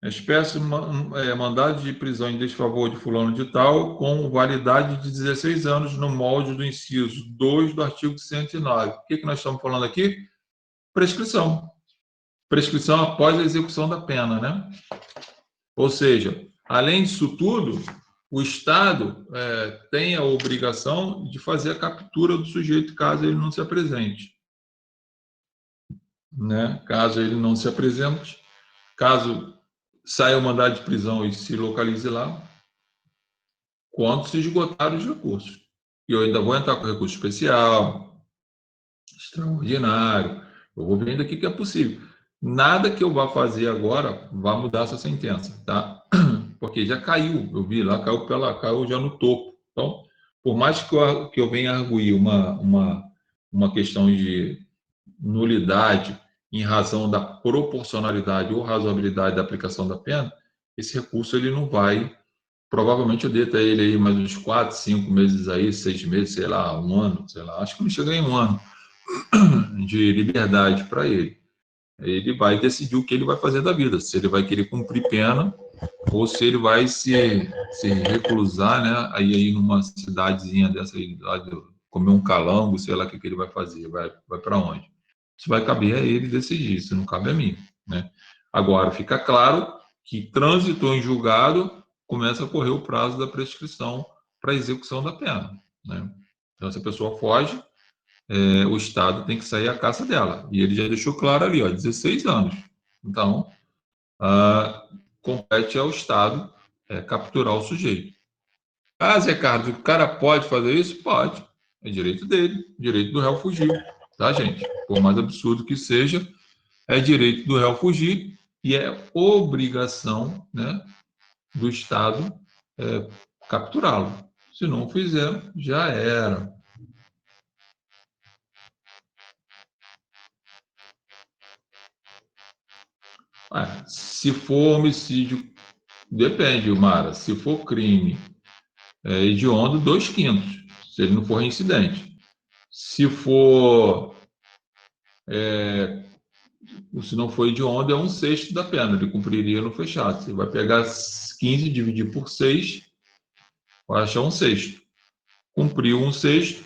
Speaker 1: espécie mandado de prisão em desfavor de fulano de tal, com validade de 16 anos no molde do inciso 2 do artigo 109. O que nós estamos falando aqui? Prescrição. Prescrição após a execução da pena, né? Ou seja, além disso tudo, o Estado tem a obrigação de fazer a captura do sujeito caso ele não se apresente. Né? Caso ele não se apresente, caso saia o mandado de prisão e se localize lá, quando se esgotar os recursos. E eu ainda vou entrar com recurso especial, extraordinário, eu vou vendo aqui que é possível. Nada que eu vá fazer agora vai mudar essa sentença, tá? Porque já caiu, eu vi lá, caiu já no topo. Então, por mais que eu venha arguir uma questão de nulidade em razão da proporcionalidade ou razoabilidade da aplicação da pena, esse recurso ele não vai, provavelmente eu deito ele aí mais uns 4, 5 meses aí, 6 meses, sei lá, um ano, sei lá, acho que não chega em um ano de liberdade para ele. Ele vai decidir o que ele vai fazer da vida, se ele vai querer cumprir pena ou se ele vai se reclusar, né, aí numa cidadezinha dessa aí, comer um calango, sei lá o que ele vai fazer, vai para onde. Isso vai caber a ele decidir, isso não cabe a mim, né? Agora, fica claro que transitou em julgado, começa a correr o prazo da prescrição para execução da pena, né? Então, se a pessoa foge, o Estado tem que sair à caça dela. E ele já deixou claro ali, ó, 16 anos. Então, compete ao Estado capturar o sujeito. Ah, Zé Carlos, o cara pode fazer isso? Pode. É direito dele, direito do réu fugir. Tá, gente? Por mais absurdo que seja, é direito do réu fugir e é obrigação, né, do Estado capturá-lo. Se não fizer, já era. Se for homicídio, depende, Mara. Se for crime hediondo, 2/5, se ele não for reincidente. Se for se não for hediondo, é 1/6 da pena, ele cumpriria no fechado. Você vai pegar 15, dividir por 6, vai achar 1/6. Cumpriu 1/6,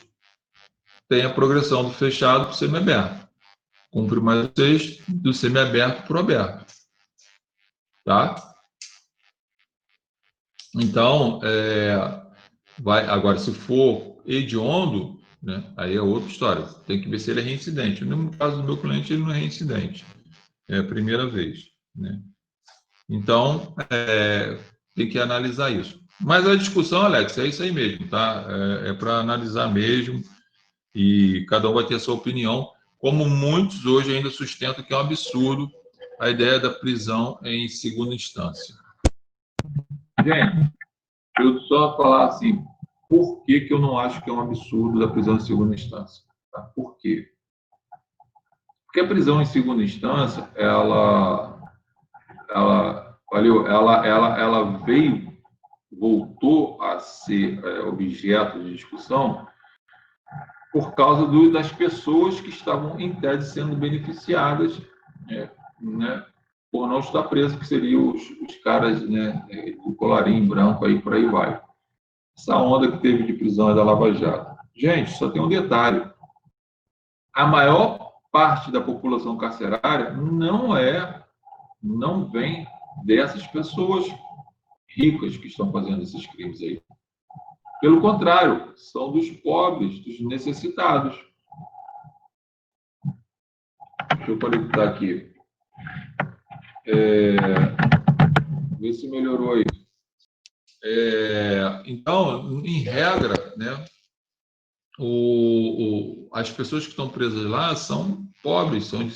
Speaker 1: tem a progressão do fechado para o semiaberto. Cumpre mais 1/6 do semiaberto para o aberto. Tá? Então, agora, se for hediondo, né, aí é outra história. Tem que ver se ele é reincidente. No caso do meu cliente, ele não é reincidente. É a primeira vez. Né? Então, tem que analisar isso. Mas a discussão, Alex, é isso aí mesmo, tá? É para analisar mesmo e cada um vai ter a sua opinião, como muitos hoje ainda sustentam que é um absurdo a ideia da prisão em segunda instância. Gente, eu só falar assim, por que eu não acho que é um absurdo da prisão em segunda instância? Tá? Por quê? Porque a prisão em segunda instância, ela voltou a ser objeto de discussão por causa das pessoas que estavam, em tese, sendo beneficiadas, né, por não estar preso, que seriam os caras, né, do colarinho branco, aí por aí vai. Essa onda que teve de prisão é da Lava Jato. Gente, só tem um detalhe. A maior parte da população carcerária não vem dessas pessoas ricas que estão fazendo esses crimes aí. Pelo contrário, são dos pobres, dos necessitados. Deixa eu conectar aqui. Ver se melhorou aí. Então, em regra, né, as pessoas que estão presas lá são pobres, são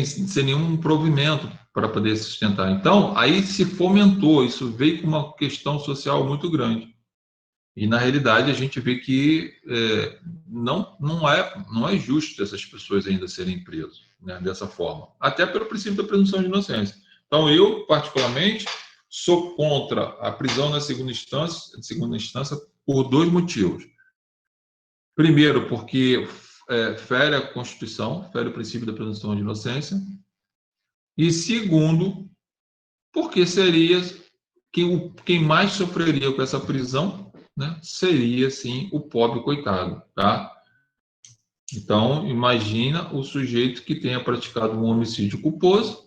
Speaker 1: sem nenhum provimento para poder sustentar. Então, aí se fomentou, isso veio com uma questão social muito grande. E, na realidade, a gente vê que não é justo essas pessoas ainda serem presas, né, dessa forma. Até pelo princípio da presunção de inocência. Então, eu, particularmente, sou contra a prisão na segunda instância por dois motivos. Primeiro, porque fere a Constituição, fere o princípio da presunção de inocência. E segundo, porque seria quem mais sofreria com essa prisão, né, seria, sim, o pobre coitado, tá? Então, imagina o sujeito que tenha praticado um homicídio culposo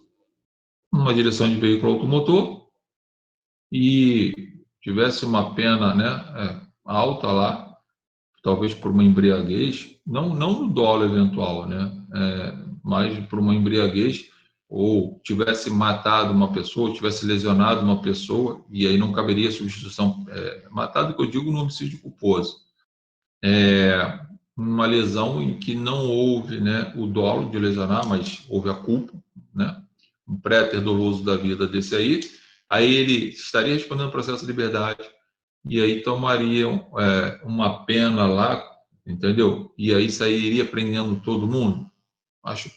Speaker 1: numa direção de veículo automotor e tivesse uma pena, né, alta lá, talvez por uma embriaguez, não no dolo eventual, né, mas por uma embriaguez, ou tivesse matado uma pessoa, ou tivesse lesionado uma pessoa, e aí não caberia substituição. Matado, que eu digo, no homicídio culposo. Uma lesão em que não houve, né, o dolo de lesionar, mas houve a culpa, né, um préter doloso da vida desse aí ele estaria respondendo processo de liberdade, e aí tomariam uma pena lá, entendeu? E aí sairia prendendo todo mundo? Acho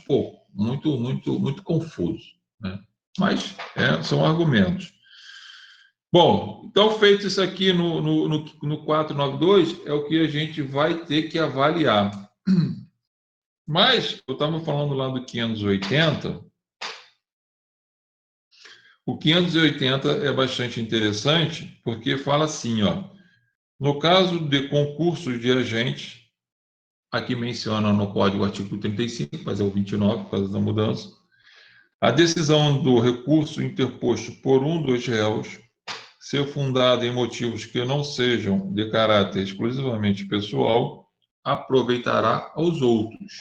Speaker 1: pouco, muito confuso, né? Mas são argumentos. Bom, então feito isso aqui no 492, é o que a gente vai ter que avaliar. Mas, eu estava falando lá do 580, o 580 é bastante interessante, porque fala assim, ó, no caso de concursos de agentes, aqui menciona no Código o artigo 35, mas é o 29, por causa da mudança, a decisão do recurso interposto por um dos réus ser fundada em motivos que não sejam de caráter exclusivamente pessoal, aproveitará aos outros.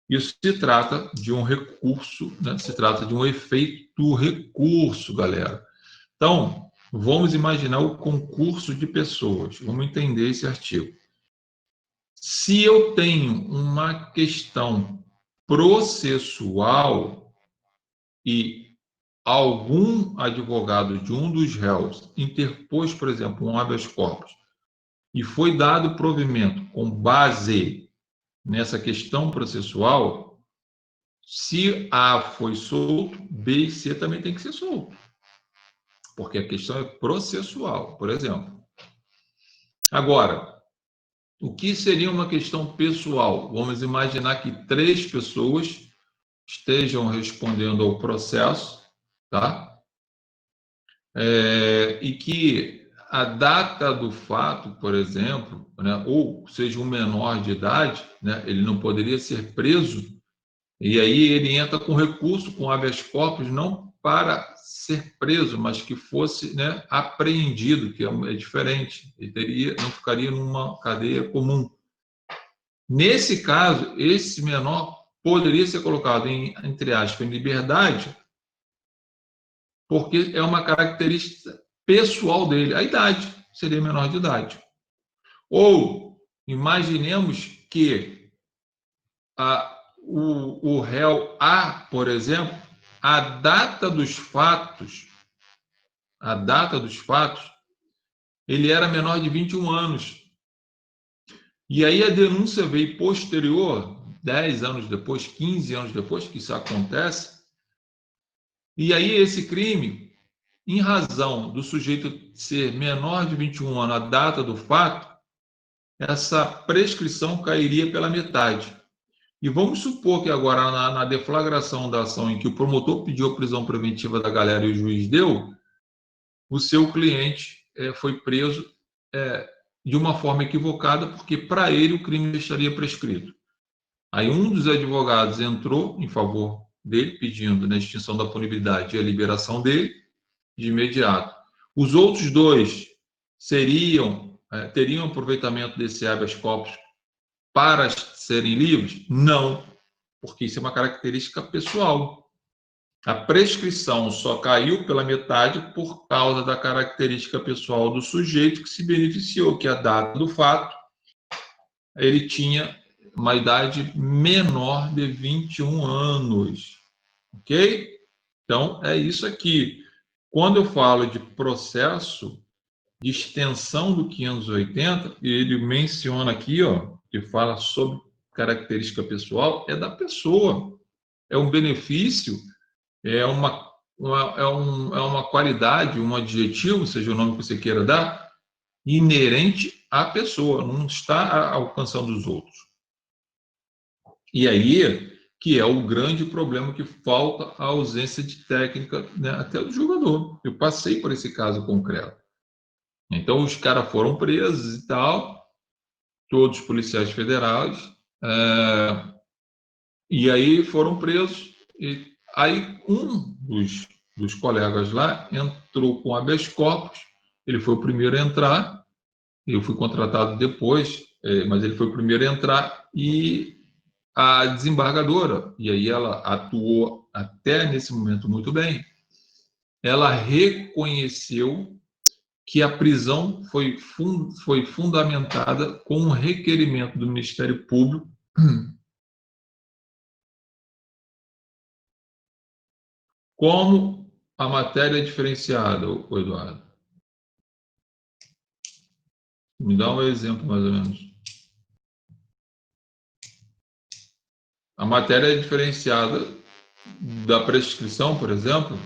Speaker 1: Isso se trata de um recurso, né? Se trata de um efeito do recurso, galera. Então, vamos imaginar o concurso de pessoas. Vamos entender esse artigo. Se eu tenho uma questão processual e algum advogado de um dos réus interpôs, por exemplo, um habeas corpus, e foi dado provimento com base nessa questão processual, se A foi solto, B e C também tem que ser solto. Porque a questão é processual, por exemplo. Agora, o que seria uma questão pessoal? Vamos imaginar que 3 pessoas estejam respondendo ao processo, tá? E que a data do fato, por exemplo, né, ou seja um menor de idade, né, ele não poderia ser preso, e aí ele entra com recurso, com habeas corpus, não para ser preso, mas que fosse, né, apreendido, que é diferente, ele não ficaria numa cadeia comum. Nesse caso, esse menor poderia ser colocado entre aspas, em liberdade, porque é uma característica pessoal dele. A idade seria menor de idade. Ou, imaginemos que o réu A, por exemplo, a data dos fatos, ele era menor de 21 anos. E aí a denúncia veio posterior, 10 anos depois, 15 anos depois que isso acontece, e aí esse crime, em razão do sujeito ser menor de 21 anos, a data do fato, essa prescrição cairia pela metade. E vamos supor que agora, na deflagração da ação em que o promotor pediu a prisão preventiva da galera e o juiz deu, o seu cliente foi preso de uma forma equivocada, porque para ele o crime estaria prescrito. Aí um dos advogados entrou em favor dele, pedindo a extinção da punibilidade e a liberação dele de imediato. Os outros 2 teriam aproveitamento desse habeas corpus para serem livres? Não, porque isso é uma característica pessoal. A prescrição só caiu pela metade por causa da característica pessoal do sujeito que se beneficiou, que a data do fato, ele tinha uma idade menor de 21 anos, ok? Então, é isso aqui. Quando eu falo de processo de extensão do 580, ele menciona aqui, ó, que fala sobre característica pessoal, é da pessoa. É um benefício, é uma qualidade, um adjetivo, seja o nome que você queira dar, inerente à pessoa, não está alcançando os outros. E aí que é o grande problema, que falta a ausência de técnica, né, até do jogador. Eu passei por esse caso concreto. Então, os caras foram presos e tal, todos policiais federais, e aí foram presos. E aí um dos colegas lá entrou com habeas corpus, ele foi o primeiro a entrar, eu fui contratado depois, mas ele foi o primeiro a entrar, e a desembargadora, e aí ela atuou até nesse momento muito bem, ela reconheceu que a prisão foi fundamentada com um requerimento do Ministério Público como a matéria é diferenciada, Eduardo. Me dá um exemplo, mais ou menos. A matéria é diferenciada da prescrição, por exemplo,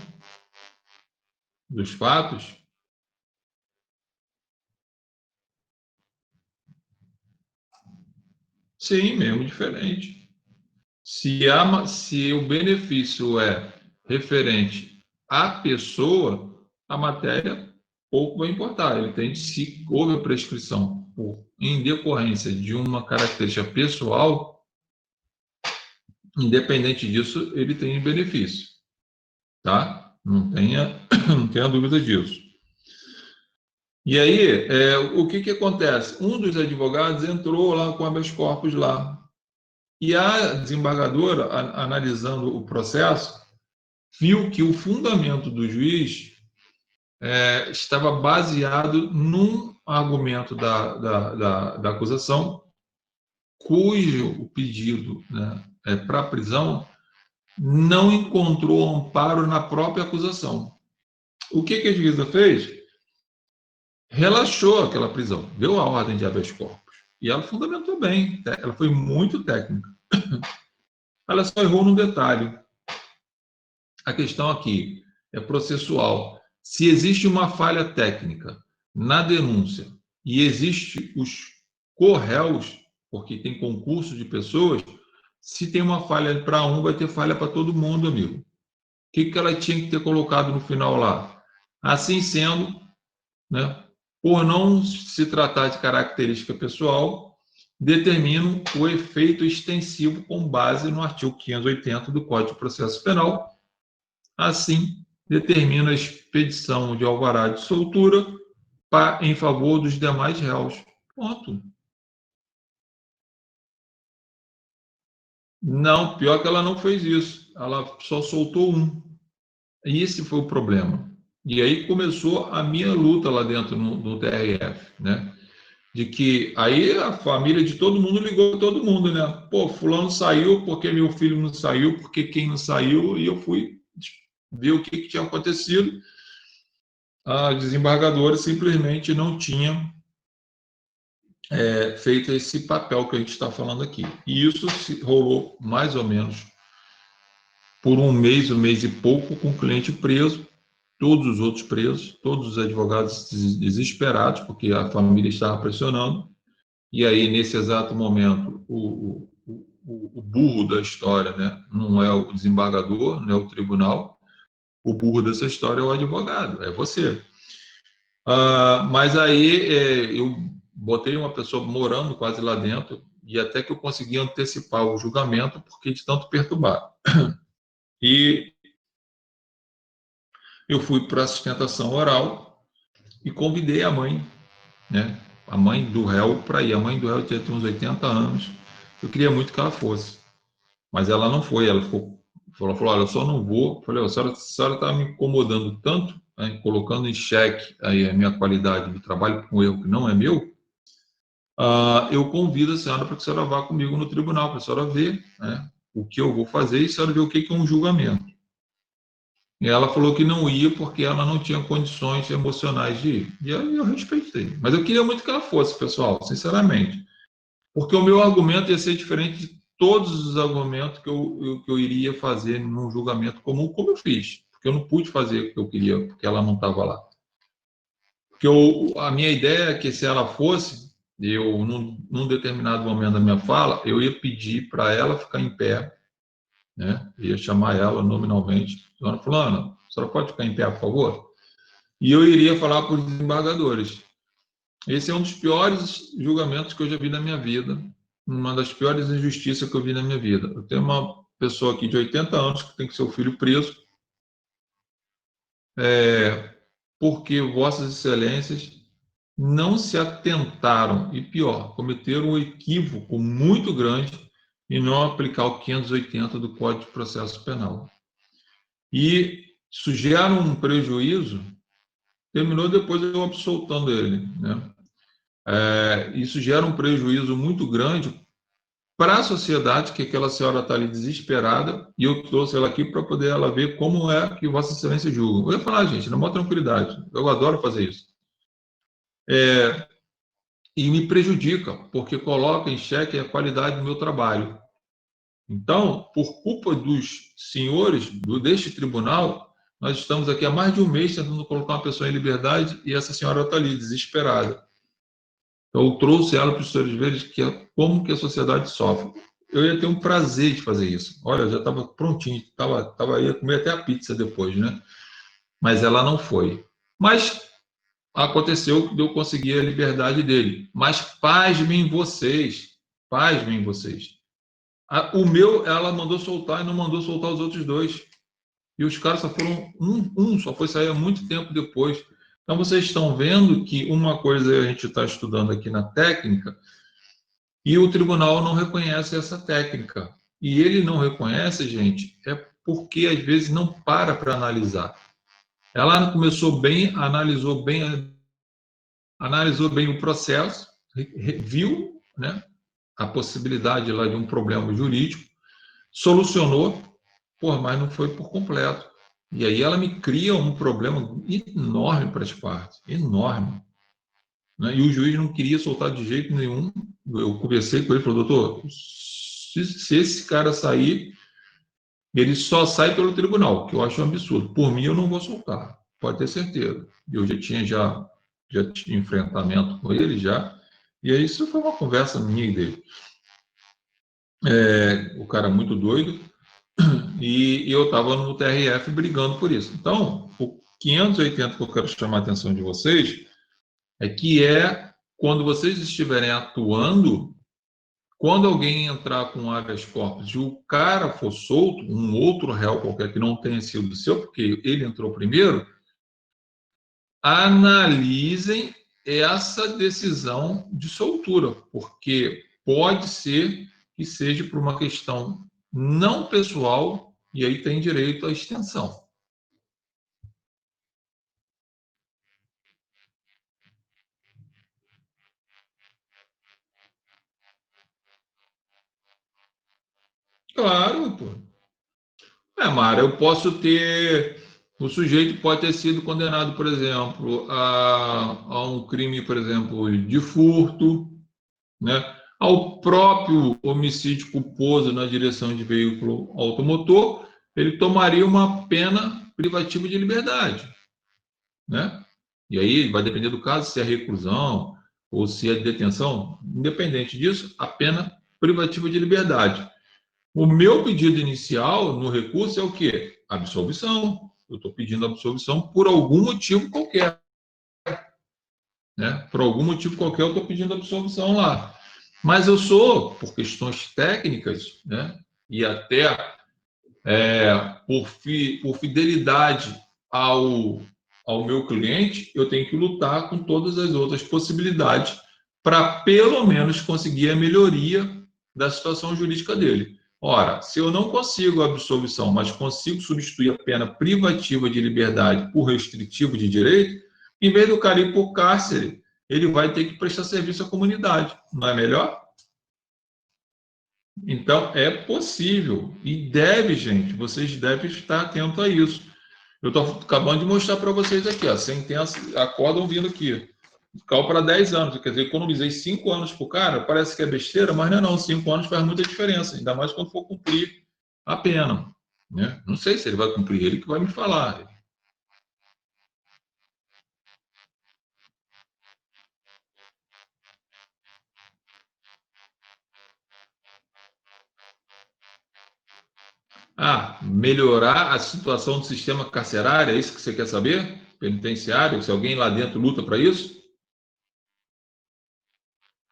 Speaker 1: dos fatos. Sim, mesmo diferente. Se o benefício é referente à pessoa, a matéria pouco vai importar. Ele tem, se houve a prescrição em decorrência de uma característica pessoal, independente disso, ele tem benefício, tá? Não tenha dúvida disso. E aí, o que acontece? Um dos advogados entrou lá com habeas corpus lá, e a desembargadora, analisando o processo, viu que o fundamento do juiz estava baseado num argumento da acusação, cujo pedido, né, para prisão não encontrou amparo na própria acusação. O que a juíza fez? Relaxou aquela prisão, deu a ordem de habeas corpus. E ela fundamentou bem, ela foi muito técnica. Ela só errou num detalhe. A questão aqui é processual. Se existe uma falha técnica na denúncia e existe os corréus, porque tem concurso de pessoas, se tem uma falha para um, vai ter falha para todo mundo, amigo. O que ela tinha que ter colocado no final lá? Assim sendo, né, por não se tratar de característica pessoal, determino o efeito extensivo com base no artigo 580 do Código de Processo Penal. Assim, determina a expedição de alvará de soltura em favor dos demais réus. Ponto. Não, pior que ela não fez isso. Ela só soltou um. E esse foi o problema. E aí começou a minha luta lá dentro no TRF, né? De que aí a família de todo mundo ligou para todo mundo, né? Pô, fulano saiu, porque meu filho não saiu, porque quem não saiu, e eu fui ver o que tinha acontecido. A desembargadora simplesmente não tinha feito esse papel que a gente está falando aqui. E isso rolou mais ou menos por um mês e pouco, com o cliente preso, todos os outros presos, todos os advogados desesperados, porque a família estava pressionando. E aí, nesse exato momento, o burro da história, né, não é o desembargador, não é o tribunal, o burro dessa história é o advogado, é você. Mas aí eu botei uma pessoa morando quase lá dentro, e até que eu consegui antecipar o julgamento, porque de tanto perturbar. E eu fui para a sustentação oral e convidei a mãe, né, a mãe do réu, para ir. A mãe do réu tinha uns 80 anos. Eu queria muito que ela fosse, mas ela não foi. Ela ficou Ela falou, olha, eu só não vou. Eu falei, a senhora está me incomodando tanto, né, colocando em xeque aí a minha qualidade do trabalho com um erro que não é meu, eu convido a senhora para que a senhora vá comigo no tribunal, para a senhora ver, né, o que eu vou fazer e a senhora ver o que é um julgamento. E ela falou que não ia porque ela não tinha condições emocionais de ir. E eu respeitei. Mas eu queria muito que ela fosse, pessoal, sinceramente. Porque o meu argumento ia ser diferente de todos os argumentos que eu iria fazer num julgamento comum, como eu fiz. Porque eu não pude fazer o que eu queria, porque ela não estava lá. Porque a minha ideia é que se ela fosse, eu, num determinado momento da minha fala, eu ia pedir para ela ficar em pé, né? Eu ia chamar ela nominalmente. Dona Fulana, a senhora pode ficar em pé, por favor? E eu iria falar para os desembargadores. Esse é um dos piores julgamentos que eu já vi na minha vida, uma das piores injustiças que eu vi na minha vida. Eu tenho uma pessoa aqui de 80 anos que tem que seu filho preso, porque Vossas Excelências não se atentaram, e pior, cometeram um equívoco muito grande em não aplicar o 580 do Código de Processo Penal. E isso gera um prejuízo, terminou depois eu absoltando ele, né? Isso gera um prejuízo muito grande para a sociedade, que aquela senhora está ali desesperada, e eu trouxe ela aqui para poder ela ver como é que Vossa Excelência julga. Eu ia falar, gente, na maior tranquilidade, eu adoro fazer isso. E me prejudica, porque coloca em xeque a qualidade do meu trabalho. Então, por culpa dos senhores deste tribunal, nós estamos aqui há mais de um mês tentando colocar uma pessoa em liberdade e essa senhora está ali, desesperada. Eu trouxe ela para os senhores verem que como que a sociedade sofre. Eu ia ter um prazer de fazer isso. Olha, eu já estava prontinho, ia comer até a pizza depois, né? Mas ela não foi. Mas aconteceu de eu conseguir a liberdade dele. Mas pasmem vocês. O meu, ela mandou soltar e não mandou soltar os outros dois. E os caras só foram só foi sair há muito tempo depois. Então vocês estão vendo que uma coisa a gente está estudando aqui na técnica e o tribunal não reconhece essa técnica. E ele não reconhece, gente, é porque às vezes não para analisar. Ela começou bem, analisou bem o processo, viu, né, a possibilidade lá de um problema jurídico, solucionou, mas não foi por completo. E aí ela me cria um problema enorme para as partes, enorme. Né? E o juiz não queria soltar de jeito nenhum. Eu conversei com ele e falei, doutor, se esse cara sair, ele só sai pelo tribunal, que eu acho um absurdo. Por mim, eu não vou soltar, pode ter certeza. Eu já tinha enfrentamento com ele já, e aí isso foi uma conversa minha e dele. O cara muito doido, e eu estava no TRF brigando por isso. Então, o 580 que eu quero chamar a atenção de vocês quando vocês estiverem atuando, quando alguém entrar com habeas corpus e o cara for solto, um outro réu qualquer que não tenha sido seu, porque ele entrou primeiro, analisem essa decisão de soltura, porque pode ser que seja por uma questão não pessoal, e aí tem direito à extensão. Claro, pô. Mara, eu posso ter. O sujeito pode ter sido condenado, por exemplo, a um crime, por exemplo, de furto, né? Ao próprio homicídio culposo na direção de veículo automotor, ele tomaria uma pena privativa de liberdade, né? E aí vai depender do caso, se é reclusão ou se é detenção. Independente disso, a pena privativa de liberdade. O meu pedido inicial no recurso é o quê? Absolvição. Eu estou pedindo absolvição por algum motivo qualquer. Né? Por algum motivo qualquer, eu estou pedindo absolvição lá. Mas eu sou, por questões técnicas, né? E até por fidelidade ao meu cliente, eu tenho que lutar com todas as outras possibilidades para, pelo menos, conseguir a melhoria da situação jurídica dele. Ora, se eu não consigo a absolvição, mas consigo substituir a pena privativa de liberdade por restritivo de direito, em vez do cara ir por cárcere, ele vai ter que prestar serviço à comunidade. Não é melhor? Então, é possível. E deve, gente, vocês devem estar atentos a isso. Eu estou acabando de mostrar para vocês aqui, ó, sentença, acórdão vindo aqui. Caiu para 10 anos, quer dizer, economizei 5 anos para o cara, parece que é besteira, mas não é não, 5 anos faz muita diferença, ainda mais quando for cumprir a pena. Né? Não sei se ele vai cumprir, ele que vai me falar. Ah, melhorar a situação do sistema carcerário, é isso que você quer saber? Penitenciário, se alguém lá dentro luta para isso?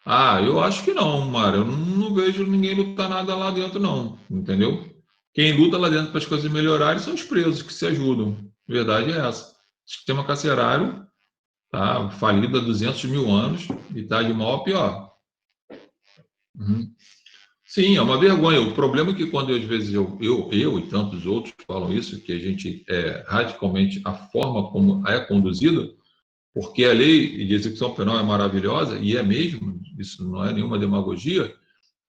Speaker 1: Ah, eu acho que não, Mara. Eu não vejo ninguém lutar nada lá dentro, não. Entendeu? Quem luta lá dentro para as coisas melhorarem são os presos que se ajudam. A verdade é essa. O sistema carcerário tá falido há 200 mil anos e está de mal a pior. Uhum. Sim, é uma vergonha. O problema é que quando às vezes eu e tantos outros falam isso, que a gente radicalmente a forma como é conduzida, porque a lei de execução penal é maravilhosa, e é mesmo, isso não é nenhuma demagogia.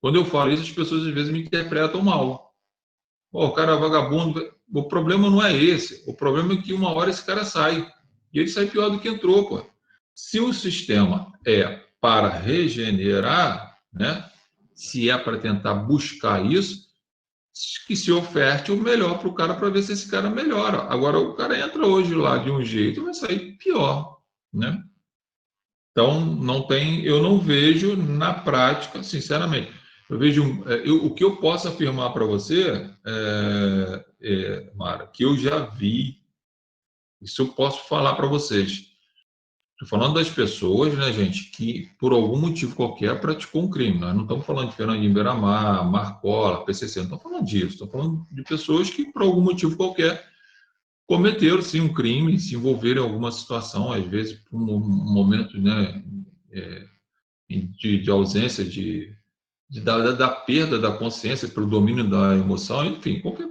Speaker 1: Quando eu falo isso, as pessoas às vezes me interpretam mal. Pô, o cara é vagabundo. O problema não é esse. O problema é que uma hora esse cara sai. E ele sai pior do que entrou, pô. Se o sistema é para regenerar, né? Se é para tentar buscar isso, que se oferte o melhor para o cara para ver se esse cara melhora. Agora, o cara entra hoje lá de um jeito e vai sair pior, né? Então, não tem, eu não vejo na prática, sinceramente. Eu vejo, o que eu posso afirmar para você, Mara, que eu já vi, isso eu posso falar para vocês. Estou falando das pessoas, né, gente, que por algum motivo qualquer praticou um crime. Nós não estamos falando de Fernandinho Beiramar, Marcola, PCC, não estamos falando disso. Estamos falando de pessoas que por algum motivo qualquer cometeram, sim, um crime, se envolveram em alguma situação, às vezes por um momento, né, de ausência da perda da consciência pelo domínio da emoção, enfim, qualquer